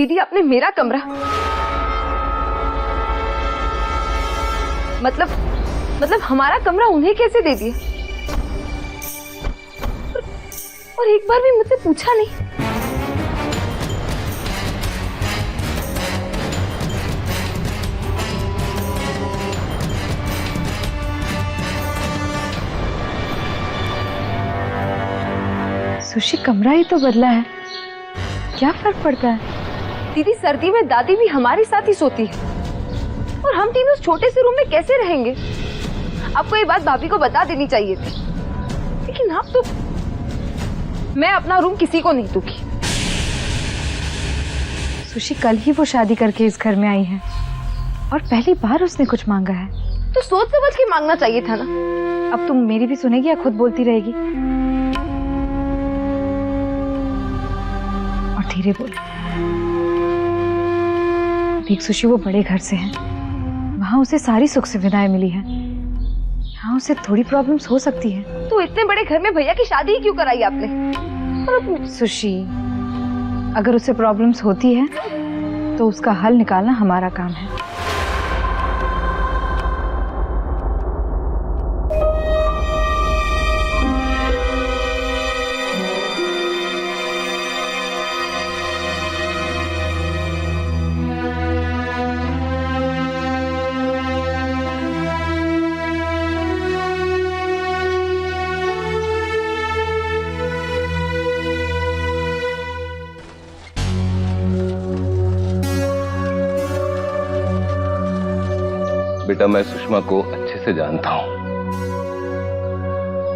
दीदी आपने मेरा कमरा मतलब हमारा कमरा उन्हें कैसे दे दिया? और एक बार भी मुझसे पूछा नहीं। सुशी कमरा ही तो बदला है, क्या फर्क पड़ता है? दीदी सर्दी में दादी भी हमारे साथ ही सोती है और हम तीनों उस छोटे से रूम में कैसे रहेंगे? आपको ये बात भाभी को बता देनी चाहिए थी, लेकिन आप तो। मैं अपना रूम किसी को नहीं दूंगी। सुशी कल ही वो शादी करके इस घर में आई है और पहली बार उसने कुछ मांगा है, तो सोच समझ के मांगना चाहिए था ना। अब तुम मेरी भी सुनेगी या खुद बोलती रहेगी? और धीरे बोल। देख सुशी, वो बड़े घर से है, वहां उसे सारी सुख सुविधाएं मिली है, यहाँ उसे थोड़ी प्रॉब्लम्स हो सकती है। तो इतने बड़े घर में भैया की शादी ही क्यों कराई आपने? सुशी, अगर उसे प्रॉब्लम्स होती है तो उसका हल निकालना हमारा काम है। बेटा, मैं सुषमा को अच्छे से जानता हूं।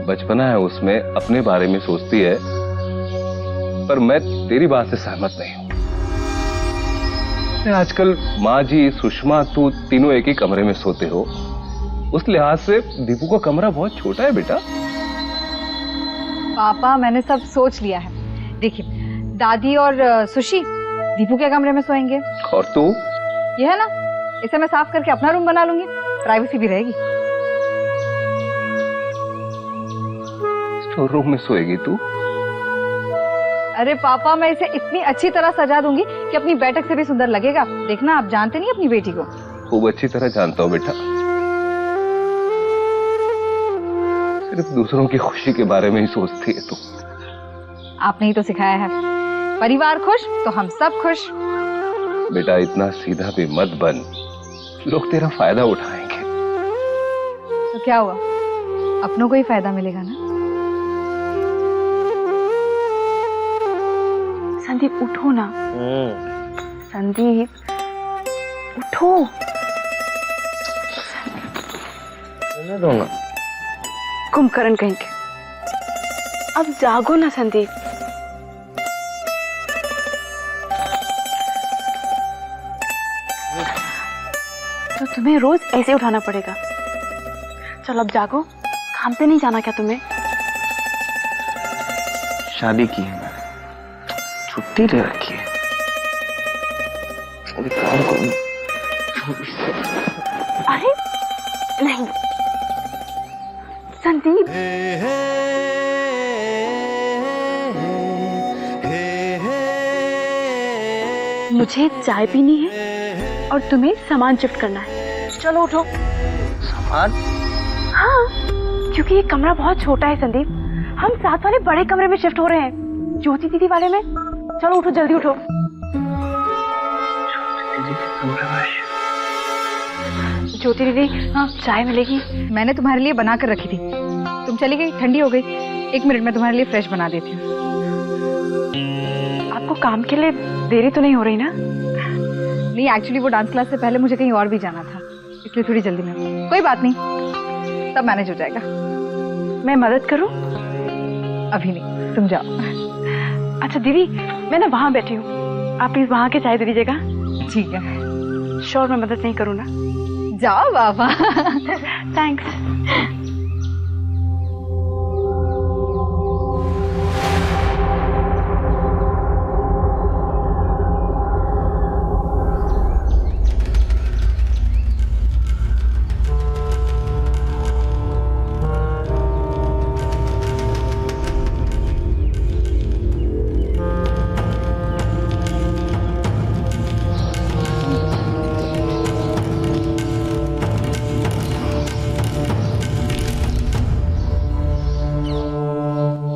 बचपना है उसमें, अपने बारे में सोचती है, पर मैं तेरी बात से सहमत नहीं हूं। आजकल माँ जी, सुषमा, तू तीनों एक ही कमरे में सोते हो, उस लिहाज से दीपू का कमरा बहुत छोटा है बेटा। पापा, मैंने सब सोच लिया है। देखिए, दादी और सुशी दीपू के कमरे में सोएंगे। और तू? ये है ना, इसे मैं साफ करके अपना रूम बना लूंगी, प्राइवेसी भी रहेगी। स्टोर रूम में सोएगी तू? अरे पापा, मैं इसे इतनी अच्छी तरह सजा दूंगी कि अपनी बैठक से भी सुंदर लगेगा। देखना, आप जानते नहीं अपनी बेटी को। खूब अच्छी तरह जानता हूँ बेटा, सिर्फ दूसरों की खुशी के बारे में ही सोचती है तू। आपने ही तो सिखाया है, परिवार खुश तो हम सब खुश। बेटा, इतना सीधा भी मत बन, लोग तेरा फायदा उठाएंगे। तो क्या हुआ, अपनों को ही फायदा मिलेगा ना। संदीप उठो ना। संदीप उठो। कुंभकर्ण कहीं के, अब जागो ना संदीप। तो तुम्हें रोज ऐसे उठाना पड़ेगा। चलो अब जागो, काम पे नहीं जाना क्या तुम्हें? शादी की है, मैंने छुट्टी ले रखी है। अभी काम करूं। अरे नहीं संदीप, मुझे चाय पीनी है और तुम्हें सामान शिफ्ट करना है। चलो उठो। सामान? हाँ, क्योंकि ये कमरा बहुत छोटा है संदीप, हम साथ वाले बड़े कमरे में शिफ्ट हो रहे हैं, ज्योति दीदी वाले में। चलो उठो, जल्दी उठो। ज्योति दीदी, हाँ चाय मिलेगी? मैंने तुम्हारे लिए बना कर रखी थी, तुम चली गई, ठंडी हो गई। 1 मिनट में तुम्हारे लिए फ्रेश बना देती हूँ। आपको काम के लिए देरी तो नहीं हो रही ना? नहीं, एक्चुअली वो डांस क्लास से पहले मुझे कहीं और भी जाना था, इसलिए थोड़ी जल्दी में। कोई बात नहीं, सब मैनेज हो जाएगा। मैं मदद करूं? अभी नहीं, तुम जाओ। अच्छा दीदी, मैं ना वहां बैठी हूँ, आप प्लीज वहां के चाय दे दीजिएगा। ठीक है। श्योर मैं मदद नहीं करूँ ना? जाओ बाबा। थैंक्स।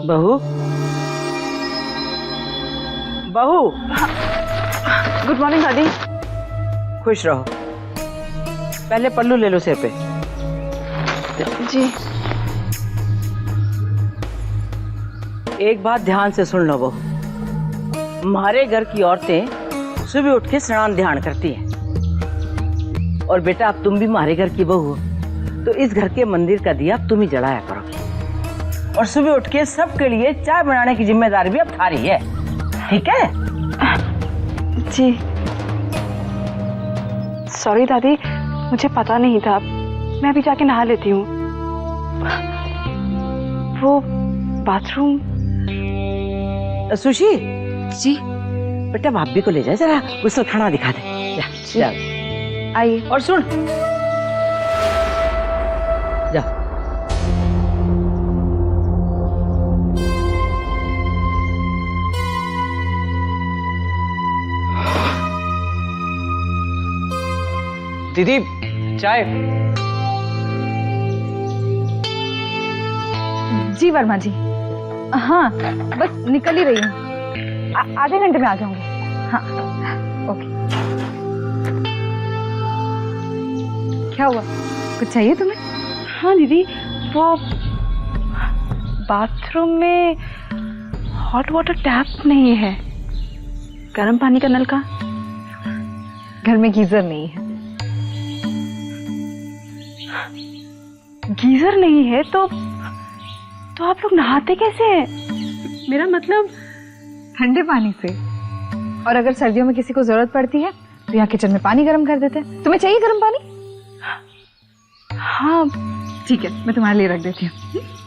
बहू, बहू। गुड मॉर्निंग दादी। खुश रहो। पहले पल्लू ले लो सिर पे। जी। एक बात ध्यान से सुन लो बहू, हमारे घर की औरतें सुबह उठ के स्नान ध्यान करती हैं, और बेटा अब तुम भी हमारे घर की बहू हो, तो इस घर के मंदिर का दिया तुम ही जलाया करोगे, और सुबह उठ के सबके लिए चाय बनाने की जिम्मेदारी भी अब थारी है, ठीक है? जी। सॉरी दादी, मुझे पता नहीं था। मैं अभी जाके नहा लेती हूँ। वो बाथरूम। सुशी जी बेटा, भाभी को ले जाए जरा, गुस्सा खाना दिखा दे। जा, आइए। और सुन, जा। दीदी चाय। जी वर्मा जी, हाँ बस निकल ही रही हूँ, आधे घंटे में आ जाऊंगी। हाँ ओके। क्या हुआ, कुछ चाहिए तुम्हें? हाँ दीदी, वो बाथरूम में हॉट वाटर टैप नहीं है, गर्म पानी का नल का। घर में गीजर नहीं है। गीजर नहीं है तो आप लोग नहाते कैसे हैं? मेरा मतलब ठंडे पानी से। और अगर सर्दियों में किसी को जरूरत पड़ती है तो यहाँ किचन में पानी गर्म कर देते हैं। तुम्हें चाहिए गर्म पानी? हाँ ठीक है, मैं तुम्हारे लिए रख देती हूँ।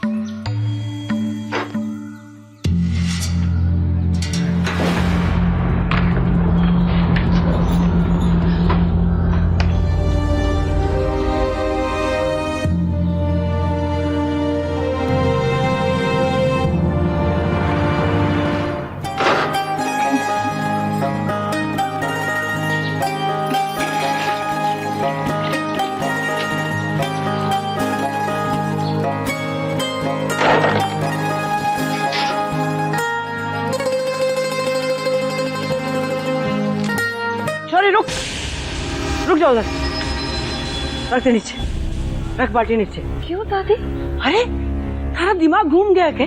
रुक जाओ उधर, रख दे नीचे, रख बाल्टी नीचे। क्यों दादी? अरे तारा दिमाग घूम गया क्या?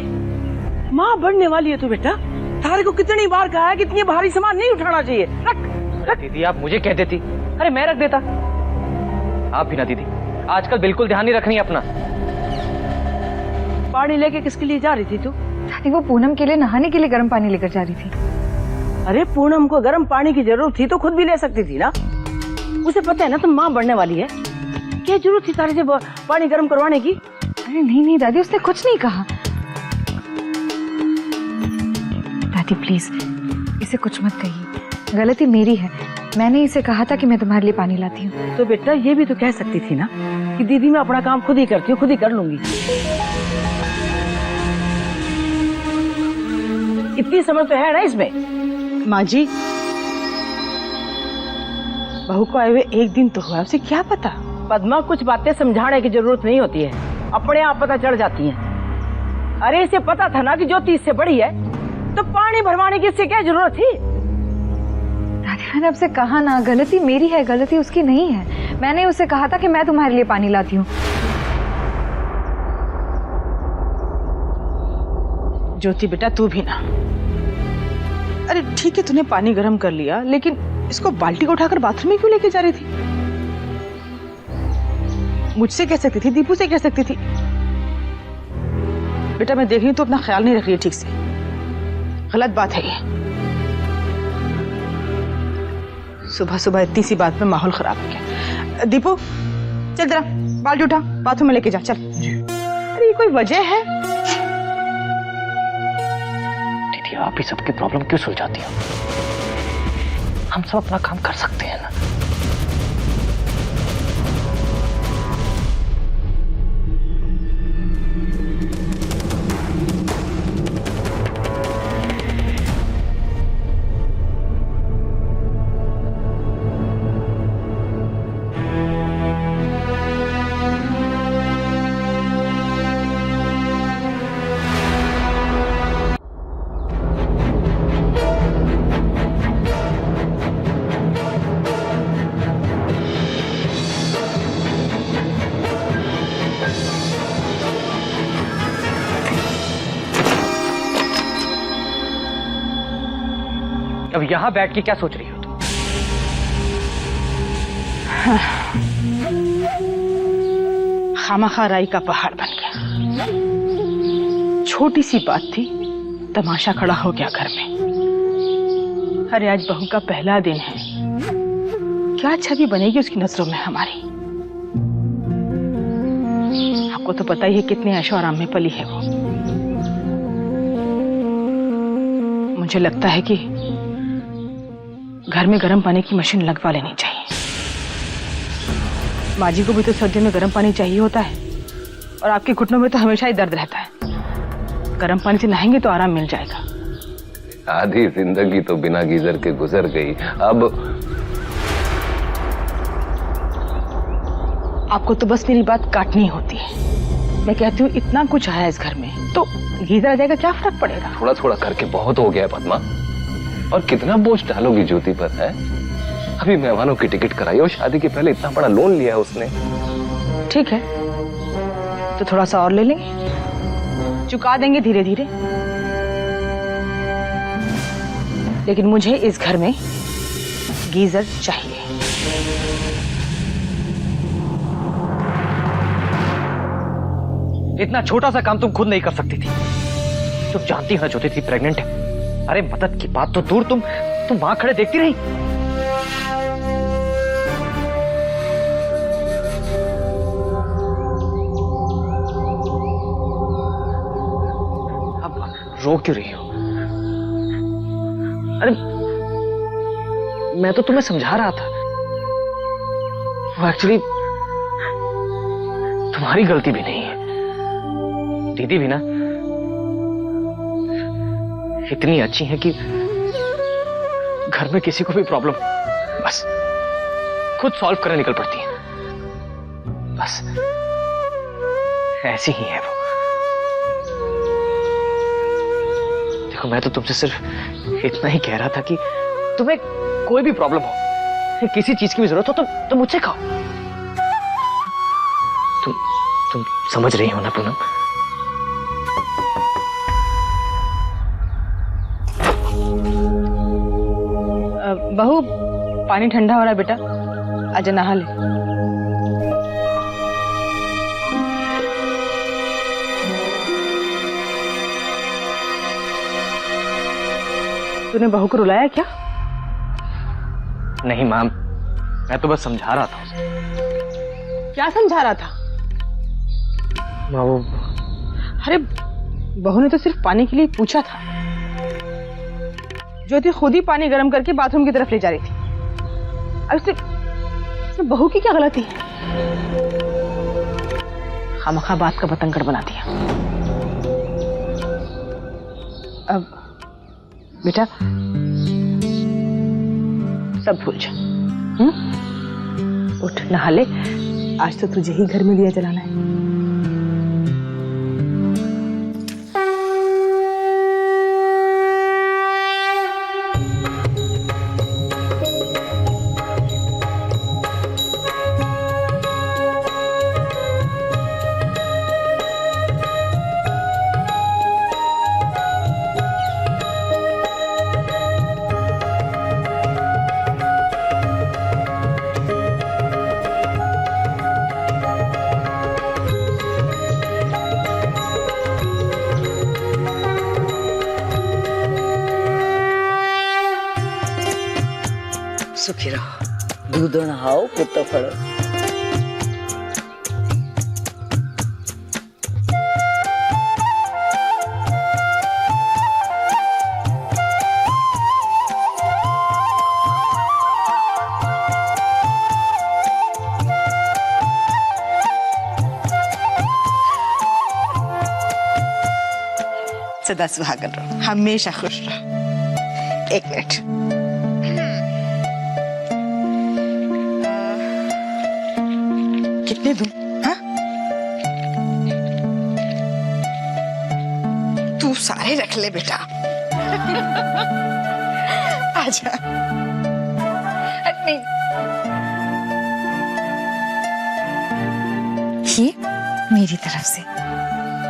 माँ बढ़ने वाली है तू बेटा, तारे को कितनी बार कहा है कि इतनी भारी सामान नहीं उठाना चाहिए। रख। दीदी आप मुझे कह देती, अरे मैं रख देता। आप भी ना दीदी, आजकल बिल्कुल ध्यान नहीं रख रही अपना। पानी लेके किसके लिए जा रही थी तू? दादी वो पूनम के लिए नहाने के लिए गर्म पानी लेकर जा रही थी। अरे पूनम को गर्म पानी की जरूरत थी तो खुद भी ले सकती थी ना, उसे पता है ना तुम माँ बढ़ने वाली है, क्या जरूरत थी तारे से पानी गर्म करवाने की? अरे नहीं नहीं दादी, उसने कुछ नहीं कहा। दादी प्लीज इसे कुछ मत कहिए, गलती मेरी है। मैंने इसे कहा था कि मैं तुम्हारे लिए पानी लाती हूँ। तो बेटा ये भी तो कह सकती थी ना कि दीदी मैं अपना काम खुद ही करती हूँ, खुद ही कर लूंगी। इतनी समझ तो है ना इसमें। माँ जी, बहू को आए हुए एक दिन तो हुआ, उसे क्या पता? पद्मा, कुछ बातें समझाने की जरूरत नहीं होती है, अपने आप पता चढ़ जाती हैं। अरे इसे पता था ना कि ज्योति इससे बड़ी है, तो पानी भरवाने की इससे क्या जरूरत थी? दादी मैंने आपसे कहा ना, गलती मेरी है, गलती उसकी नहीं है। मैंने उसे कहा था कि मैं तुम्हारे लिए पानी लाती हूँ। ज्योति बेटा तू भी ना, अरे ठीक है तूने पानी गर्म कर लिया, लेकिन इसको बाल्टी को उठाकर बाथरूम में क्यों लेके जा रही थी? मुझसे कह सकती थी, दीपू से कह सकती थी। बेटा मैं देख रही हूँ तो अपना ख्याल नहीं रख रही है ठीक से, गलत बात है ये। सुबह सुबह इतनी सी बात में माहौल खराब हो गया। दीपू चल जरा बाल्टी उठा, बाथरूम में लेके जा, चल। अरे ये कोई वजह है? दीदी आप ही सबकी प्रॉब्लम क्यों सुलझाती हो? हम सब अपना काम कर सकते हैं ना। अब यहाँ बैठ के क्या सोच रही हो तुम? खामखा राई का पहाड़ बन गया। छोटी सी बात थी, तमाशा खड़ा हो गया घर में। अरे आज बहू का पहला दिन है, क्या छवि बनेगी उसकी नजरों में हमारी। आपको तो पता ही है कितने ऐशो आराम में पली है वो। मुझे लगता है कि घर में गर्म पानी की मशीन लगवा लेनी चाहिए। माँ जी को भी तो सर्दियों में गर्म पानी चाहिए होता है, और आपके घुटनों में तो हमेशा ही दर्द रहता है। गर्म पानी से नहाएंगे तो आराम मिल जाएगा। आधी जिंदगी तो बिना गीजर के गुजर गई, अब आपको तो बस मेरी बात काटनी होती है। मैं कहती हूँ इतना कुछ आया इस घर में, तो गीजर आ जाएगा, क्या फर्क पड़ेगा। थोड़ा थोड़ा करके बहुत हो गया है पद्मा, और कितना बोझ डालोगी ज्योति पर है। अभी मेहमानों की टिकट कराई और शादी के पहले इतना बड़ा लोन लिया है उसने। ठीक है, तो थोड़ा सा और ले लेंगे, चुका देंगे धीरे धीरे। लेकिन मुझे इस घर में गीजर चाहिए। इतना छोटा सा काम तुम खुद नहीं कर सकती थी। तुम जानती हो ना ज्योति थी प्रेग्नेंट है। अरे मदद की बात तो दूर, तुम वहां खड़े देखती रही। अब रो क्यों रही हो? अरे मैं तो तुम्हें समझा रहा था, वो एक्चुअली तुम्हारी गलती भी नहीं है। दीदी भी ना इतनी अच्छी है कि घर में किसी को भी प्रॉब्लम बस खुद सॉल्व करने निकल पड़ती है। बस ऐसी ही है वो। देखो मैं तो तुमसे सिर्फ इतना ही कह रहा था कि तुम्हें कोई भी प्रॉब्लम हो, किसी चीज की भी जरूरत हो तो मुझसे कहो। तुम समझ रही हो ना पूनम? बहू पानी ठंडा हो रहा है बेटा, आजा नहा ले। तूने बहू को रुलाया क्या? नहीं मैम, मैं तो बस समझा रहा था उसे। क्या समझा रहा था? वो अरे बहू ने तो सिर्फ पानी के लिए पूछा था। ज्योति खुद ही पानी गर्म करके बाथरूम की तरफ ले जा रही थी। अब इसमें बहू की क्या गलती है? खामखा बात का बतंगड़ बना दिया। अब बेटा सब भूल जा। उठ नहा ले, आज तो तुझे ही घर में दिया जलाना है। सुखी रहो, दूध नहाओ, पुत्र फड़ो। सदा सुहागन रहो, हमेशा खुश रहो। एक मिनट, कितने दूं? हाँ? तू सारे रख ले बेटा। आजा। नहीं, ये मेरी तरफ से,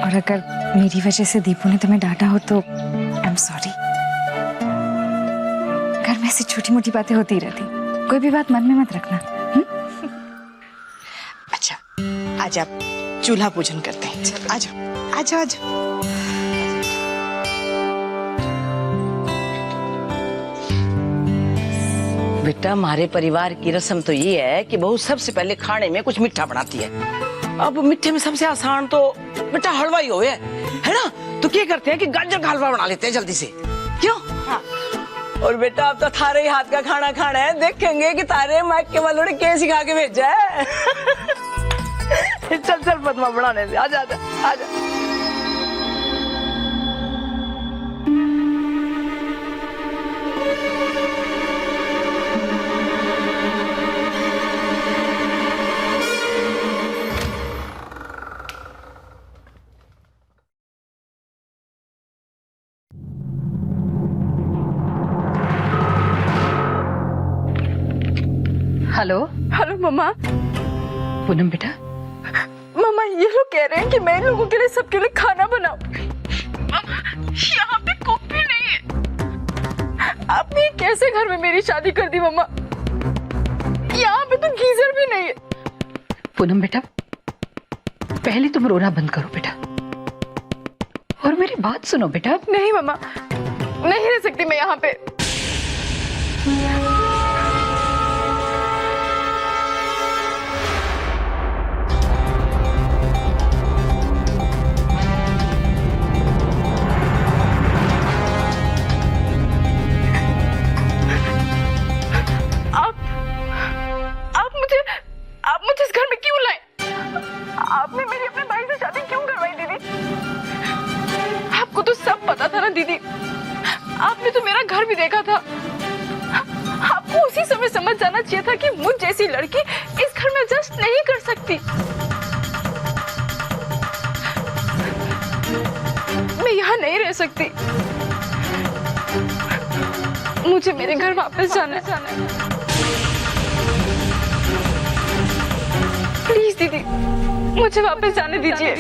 और अगर मेरी वजह से दीपू ने तुम्हें डांटा हो तो आई एम सॉरी। घर में ऐसी छोटी मोटी बातें होती रहती, कोई भी बात मन में मत रखना। अच्छा, आज आप चूल्हा पूजन करते हैं। आ जाओ, आ जाओ, आ जाओ। बेटा हमारे परिवार की रस्म तो ये है कि बहू सबसे पहले खाने में कुछ मीठा बनाती है। अब मीठे में सबसे आसान तो बेटा हलवा ही होवे, है ना? तो क्या करते हैं कि गाजर का हलवा बना लेते हैं जल्दी से, क्यों? हाँ। और बेटा अब तो थारे ही हाथ का खाना खाना है, देखेंगे कि तारे मायके वालों ने क्या सिखा के भेजा है। चल चल पद्मा बनाने दे, आजा आजा आजा। हेलो हेलो मम्मा। पूनम बेटा, मम्मा ये लोग कह रहे हैं कि मैं इन लोगों के लिए, सबके लिए खाना बनाऊं। मम्मा यहाँ पे कुक भी नहीं है। आपने कैसे घर में मेरी शादी कर दी मम्मा? यहाँ पे तो गीजर भी नहीं है। पूनम बेटा, पहले तुम रोना बंद करो बेटा, और मेरी बात सुनो बेटा। नहीं मम्मा, नहीं रह सकती मैं यहाँ पे। आप मुझे इस घर में क्यों लाए? आपने मेरी अपने भाई से शादी क्यों करवाई दीदी? आपको तो सब पता था ना दीदी, आपने तो मेरा घर भी देखा था। आपको उसी समय समझ जाना चाहिए था कि मुझ जैसी लड़की इस घर में एडजस्ट नहीं कर सकती। मैं यहाँ नहीं रह सकती, मुझे मेरे घर वापस जाना है। प्लीज दीदी, मुझे वापस जाने दीजिए।